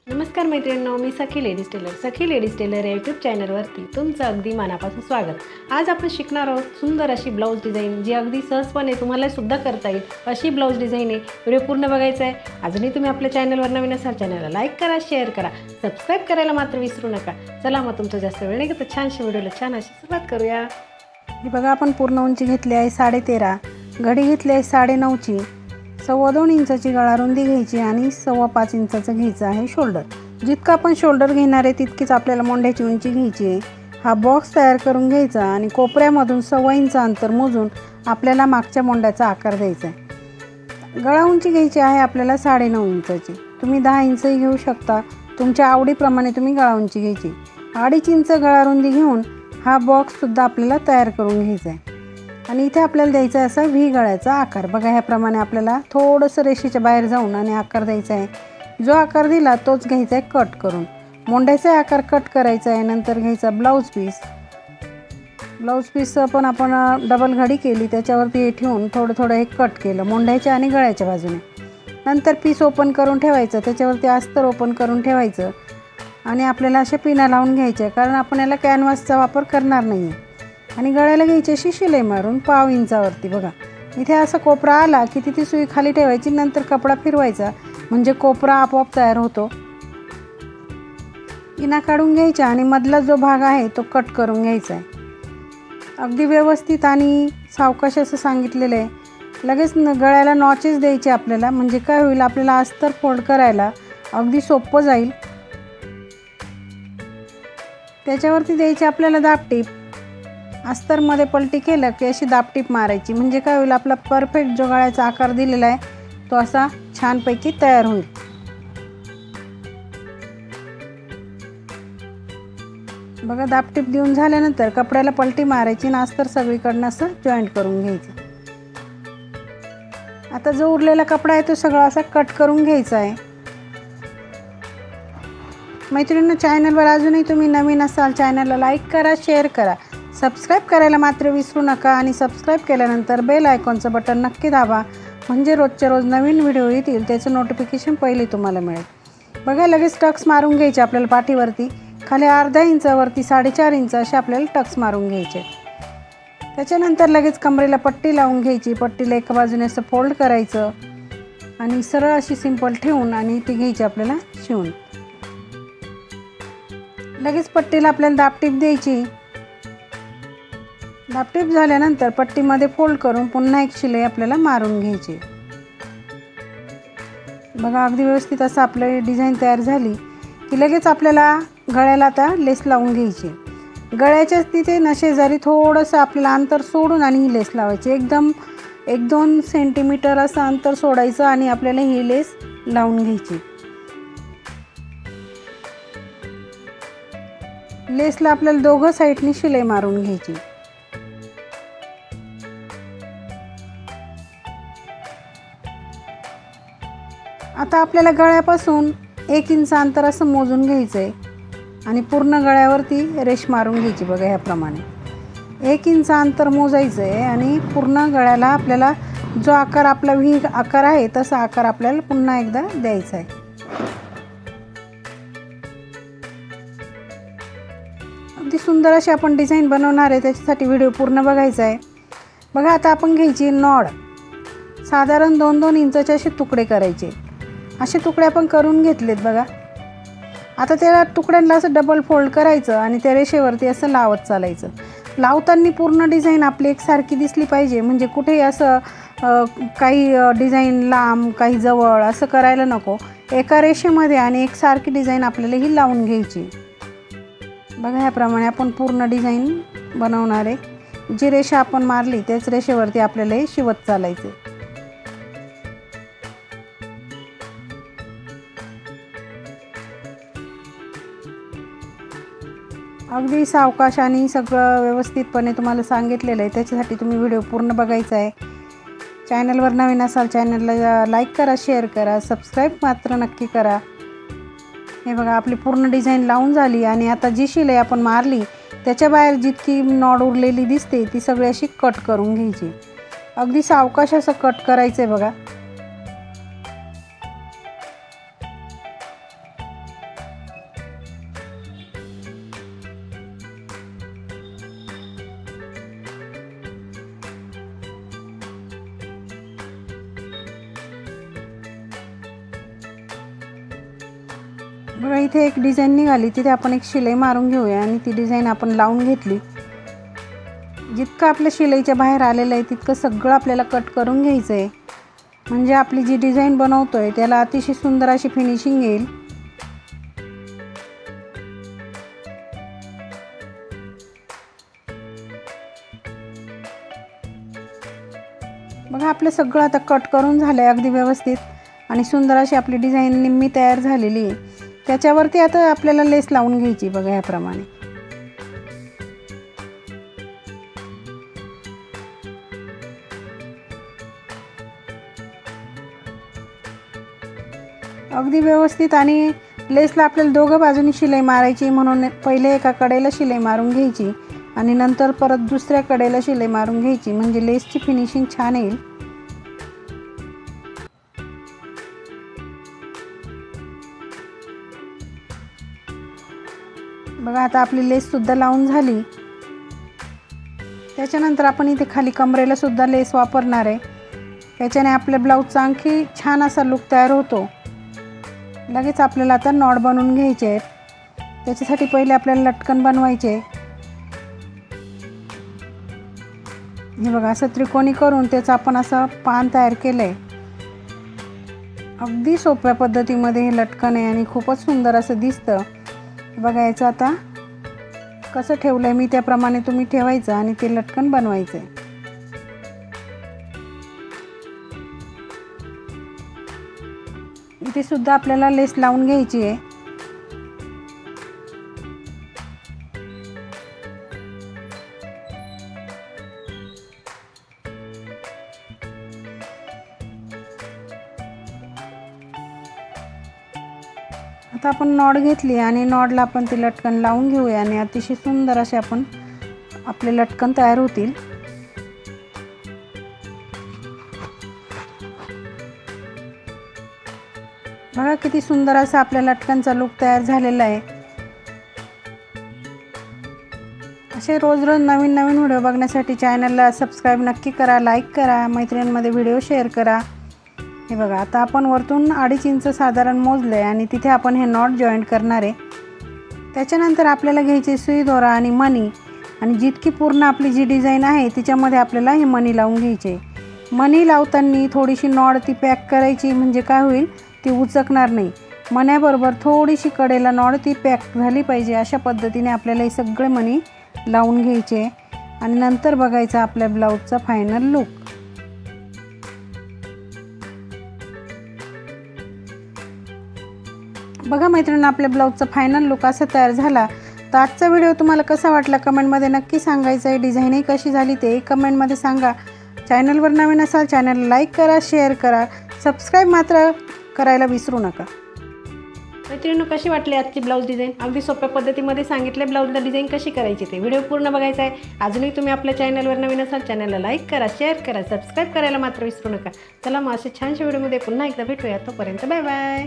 नमस्कार मैत्रिणींनो, मी सखी ladies tailor. सखी ladies tailor या यूट्यूब चॅनलवरती तुमचं अगदी मनापासून स्वागत. आज आपण शिकणार आहोत सुंदर अशी ब्लाऊज डिझाईन, जी अगदी सहजपणे तुम्हाला सुद्धा करता येईल अशी ब्लाऊज डिझाईन आहे. व्हिडिओ पूर्ण बघायचा आहे. अजूनही तुम्ही आपल्या चॅनलवर नवीन असाल, चॅनलला लाईक करा, शेअर करा, सबस्क्राईब करायला मात्र विसरू नका. चला मग तुमचा जास्त वेळ नाही घेता छानशी व्हिडिओला छान अशी सुरुवात करूया. ही बघा, आपण पूर्ण उंची घेतली आहे 13.5, घडी घेतली आहे 9.5ची, 2.25 इंचाची गळा रुंदी घ्यायची आणि 5.25 इंचाचं घ्यायचं आहे शोल्डर. जितकं आपण शोल्डर घेणार आहे तितकीच आपल्याला मोंढ्याची उंची घ्यायची आहे. हा बॉक्स तयार करून घ्यायचा आणि कोपऱ्यामधून 1.25 इंच अंतर मोजून आपल्याला मागच्या मोंढ्याचा आकार द्यायचा आहे. गळा उंची घ्यायची आहे आपल्याला 9.5 इंचाची. तुम्ही 10 इंचही घेऊ शकता, तुमच्या आवडीप्रमाणे तुम्ही गळा उंची घ्यायची. 2.5 इंच गळा रुंदी घेऊन हा बॉक्ससुद्धा आपल्याला तयार करून घ्यायचा आहे. आणि इथे आपल्याला द्यायचा आहे असा व्ही गळ्याचा आकार. बघा, ह्याप्रमाणे आपल्याला थोडंसं रेषेच्या बाहेर जाऊन आणि आकार द्यायचा आहे. जो आकार दिला तोच घ्यायचा आहे कट करून. मोंढ्याचा आकार कट करायचा आहे. नंतर घ्यायचा ब्लाऊज पीस. ब्लाऊज पीस पण आपण डबल घडी केली, त्याच्यावरती हे ठेवून थोडं हे कट केलं मोंढ्याच्या आणि गळ्याच्या बाजूने. नंतर पीस ओपन करून ठेवायचं, त्याच्यावरती अस्तर ओपन करून ठेवायचं आणि आपल्याला अशा पिना लावून घ्यायच्या, कारण आपण याला कॅनव्हासचा वापर करणार नाही आहे. आणि गळ्याला घ्यायची अशी शिलाई मारून 1.25 इंचावरती. बघा, इथे असा कोपरा आला की तिथे सुई खाली ठेवायची, नंतर कपडा फिरवायचा, म्हणजे कोपरा आपोआप तयार होतो. पिना काढून घ्यायच्या आणि मधला जो भाग आहे तो कट करून घ्यायचा आहे. अगदी व्यवस्थित आणि सावकाश असं सांगितलेलं आहे. लगेच गळ्याला नॉचेस द्यायचे आपल्याला, म्हणजे काय होईल, आपल्याला अस्तर फोल्ड करायला अगदी सोपं जाईल. त्याच्यावरती द्यायची आपल्याला दाबटीप. अस्तरमध्ये पलटी केलं की अशी दाबटीप मारायची, म्हणजे काय होईल, आपला परफेक्ट जो गळ्याचा आकार दिलेला आहे तो असा छानपैकी तयार होईल. बघा, दाबटीप देऊन झाल्यानंतर कपड्याला पलटी मारायची आणि अस्तर सगळीकडनं असं जॉईंट करून घ्यायचं. आता जो उरलेला कपडा आहे तो सगळा असा कट करून घ्यायचा आहे. मैत्रिणींनो, चॅनलवर अजूनही तुम्ही नवीन असाल, चॅनलला लाईक करा, शेअर करा, सबस्क्राईब करायला मात्र विसरू नका. आणि सबस्क्राईब केल्यानंतर बेल आयकॉनचं बटन नक्की दाबा, म्हणजे रोजच्या रोज नवीन व्हिडिओ येतील त्याचं नोटिफिकेशन पहिले तुम्हाला मिळेल. बघा, लगेच टक्स मारून घ्यायचे आपल्याला पाठीवरती. खाली 1/2 इंचावरती 4.5 इंच असे आपल्याला टक्स मारून घ्यायचे. त्याच्यानंतर लगेच कमरेला पट्टी लावून घ्यायची. पट्टीला एका बाजूने असं फोल्ड करायचं आणि सरळ अशी सिंपल ठेवून आणि ती घ्यायची आपल्याला शिवून. लगेच पट्टीला आपल्याला दाबटीप द्यायची. दाबटीप झाल्यानंतर पट्टीमध्ये फोल्ड करून पुन्हा एक शिलाई आपल्याला मारून घ्यायची. बघा, अगदी व्यवस्थित असं आपलं डिझाईन तयार झाली की लगेच आपल्याला गळ्याला आता लेस लावून घ्यायची. गळ्याच्याच तिथे नशेजारी थोडंसं आपल्याला अंतर सोडून आणि ही लेस लावायची. एकदम 1-2 सेंटीमीटर असं अंतर सोडायचं आणि आपल्याला ही लेस लावून घ्यायची. लेसला आपल्याला दोघं साईडनी शिलाई मारून घ्यायची. आता आपल्याला गळ्यापासून 1 इंच अंतर असं मोजून घ्यायचं आहे आणि पूर्ण गळ्यावरती रेष मारून घ्यायची. बघा, ह्याप्रमाणे 1 इंच अंतर मोजायचं आहे आणि पूर्ण गळ्याला आपल्याला जो आकार आपला व्ही आकार आहे तसा आकार आपल्याला पुन्हा एकदा द्यायचा आहे. अगदी सुंदर अशी आपण डिझाईन बनवणार आहे, त्याच्यासाठी व्हिडिओ पूर्ण बघायचा आहे. बघा, आता आपण घ्यायची नॉड. साधारण 2-2 इंचाचे असे तुकडे करायचे. असे तुकडे आपण करून घेतलेत. बघा, आता त्या तुकड्यांना असं डबल फोल्ड करायचं आणि त्या रेषेवरती असं लावत चालायचं. लावताना पूर्ण डिझाईन आपली एकसारखी दिसली पाहिजे, म्हणजे कुठेही असं काही डिझाईन लांब काही जवळ असं करायला नको. एका रेषेमध्ये आणि एकसारखी डिझाईन आपल्याला ही लावून घ्यायची. बघा, ह्याप्रमाणे आपण पूर्ण डिझाईन बनवणार आहे. जी रेषा आपण मारली त्याच रेषेवरती आपल्याला हे शिवत चालायचे. अगदी सावकाश आणि सगळं व्यवस्थितपणे तुम्हाला सांगितलेलं आहे, त्याच्यासाठी तुम्ही व्हिडिओ पूर्ण बघायचा आहे. चॅनलवर नवीन असाल, चॅनलला लाईक करा, शेअर करा, सबस्क्राईब मात्र नक्की करा. हे बघा, आपली पूर्ण डिझाईन लावून झाली आणि आता जी शिलाई आपण मारली त्याच्या बाहेर जितकी नॉड उरलेली दिसते ती सगळी अशी कट करून घ्यायची. अगदी सावकाश असं कट करायचं आहे. बघा, बघा इथे एक डिझाईन निघाली, तिथे आपण एक शिलाई मारून घेऊया आणि ती डिझाईन आपण लावून घेतली. जितकं आपल्या शिलाईच्या बाहेर आलेलं आहे तितकं सगळं आपल्याला कट करून घ्यायचं आहे, म्हणजे आपली जी डिझाईन बनवतोय त्याला अतिशय सुंदर अशी फिनिशिंग येईल. बघा आपलं सगळं आता कट करून झालं आहे अगदी व्यवस्थित आणि सुंदर अशी आपली डिझाईन निम्मी तयार झालेली आहे. त्याच्यावरती आता आपल्याला लेस लावून घ्यायची. बघा याप्रमाणे अगदी व्यवस्थित. आणि लेसला आपल्याला दोघं बाजूनी शिलाई मारायची, म्हणून पहिले एका कडेला शिलाई मारून घ्यायची आणि नंतर परत दुसऱ्या कडेला शिलाई मारून घ्यायची, म्हणजे लेसची फिनिशिंग छान येईल. बघा आता आपली लेससुद्धा लावून झाली. त्याच्यानंतर आपण इथे खाली कमरेला सुद्धा लेस वापरणार आहे. याच्याने आपल्या ब्लाऊजचा आणखी छान असा लुक तयार होतो. लगेच आपल्याला आता नॉट बनवून घ्यायचे आहेत. त्याच्यासाठी पहिले आपल्याला लटकन बनवायचे. हे बघा असं त्रिकोणी करून त्याचं आपण असं पान तयार केलं आहे. अगदी सोप्या पद्धतीमध्ये हे लटकन आहे आणि खूपच सुंदर असं दिसतं. बघा याचं आता कसं ठेवलं आहे मी त्याप्रमाणे तुम्ही ठेवायचं आणि ते लटकन बनवायचं आहे. इथे सुद्धा आपल्याला लेस लावून घ्यायची आहे. आता आपण नॉट घेतली आणि नॉटला आपण ते लटकन लावून घेऊया आणि अतिशय सुंदर असे आपण आपले लटकन तयार होतील. बघा किती सुंदर असा आपल्या लटकनचा लुक तयार झालेला आहे. असे रोज रोज नवीन नवीन व्हिडिओ बघण्यासाठी चॅनलला सबस्क्राईब नक्की करा, लाईक करा, मैत्रिणींमध्ये व्हिडिओ शेअर करा. हे बघा आता आपण वरतून 2.5 इंच साधारण मोजलं आहे आणि तिथे आपण हे नॉट जॉईंट करणार आहे. त्याच्यानंतर आपल्याला घ्यायची सुई दोरा आणि मणी, आणि जितकी पूर्ण आपली जी डिझाईन आहे तिच्यामध्ये आपल्याला हे मणी लावून घ्यायचे. मणी लावताना थोडीशी नॉट ती पॅक करायची, म्हणजे काय होईल ती उचकणार नाही. मण्याबरोबर थोडीशी कडेला नॉट ती पॅक झाली पाहिजे. अशा पद्धतीने आपल्याला हे सगळे मणी लावून घ्यायचे आणि नंतर बघायचा आपल्या ब्लाऊजचा फायनल लुक. बघा मैत्रिणींनो आपल्या ब्लाऊजचा फायनल लुक असा तयार झाला. तर आजचा व्हिडिओ तुम्हाला कसा वाटला कमेंटमध्ये नक्की सांगायचं आहे. डिझाईनही कशी झाली ते कमेंटमध्ये सांगा. चॅनलवर नवीन असाल चॅनलला लाईक करा, शेअर करा, सबस्क्राईब मात्र करायला विसरू नका. मैत्रिणींनो कशी वाटली आजची ब्लाऊज डिझाईन? अगदी सोप्या पद्धतीमध्ये सांगितले ब्लाऊजला डिझाईन कशी करायची ते. व्हिडिओ पूर्ण बघायचा आहे. अजूनही तुम्ही आपल्या चॅनलवर नवीन असाल चॅनलला लाईक करा, शेअर करा, सबस्क्राईब करायला मात्र विसरू नका. चला मग असे छानशा व्हिडिओमध्ये पुन्हा एकदा भेटूया. तोपर्यंत बाय बाय.